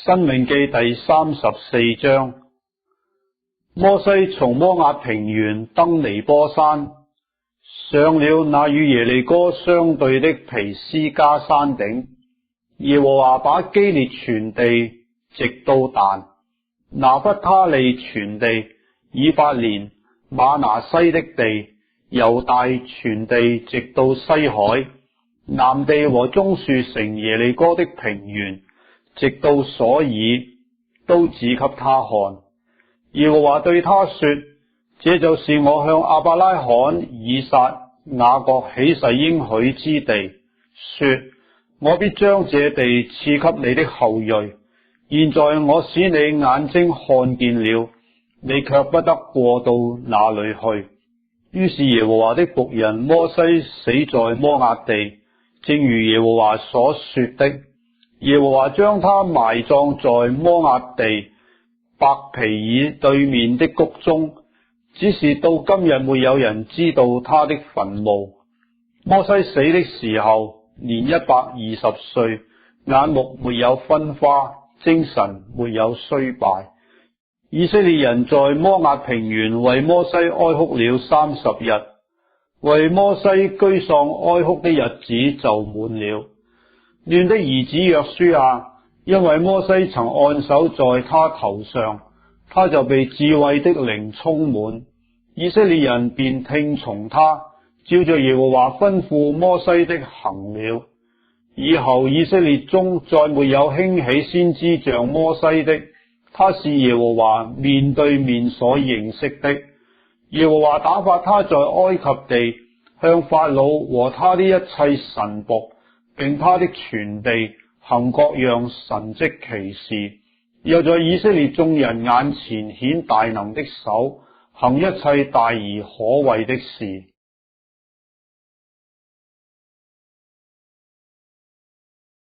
申命記第34章。摩西從摩押平原登尼波山，上了那與耶利哥相對的皮斯加山頂。耶和華把基列全地直到但，拿弗他利全地，以法蓮、瑪拿西的地，猶大全地直到西海，南地和棕樹城耶利哥的平原，直到瑣爾，都指給他看。耶和華對他說：這就是我向亞伯拉罕、以撒、雅各起誓應許之地，說我必將這地賜給你的後裔。現在我使你眼睛看見了，你卻不得過到那裏去。於是耶和華的僕人摩西死在摩押地，正如耶和華所說的。耶和華將他埋葬在摩押地伯毘爾對面的谷中，只是到今日沒有人知道他的墳墓。摩西死的時候年120歲，眼目沒有昏花，精神沒有衰敗。以色列人在摩押平原為摩西哀哭了30日，為摩西居喪哀哭的日子就滿了。嫩的兒子約書亞，因為摩西曾按手在他頭上，他就被智慧的靈充滿。以色列人便聽從他，照着耶和華吩咐摩西的行了。以後以色列中再沒有興起先知像摩西的，他是耶和華面對面所認識的。耶和華打發他在埃及地，向法老和他的一切臣僕，並他的全地行各樣神蹟奇事，又在以色列眾人眼前顯大能的手，行一切大而可畏的事。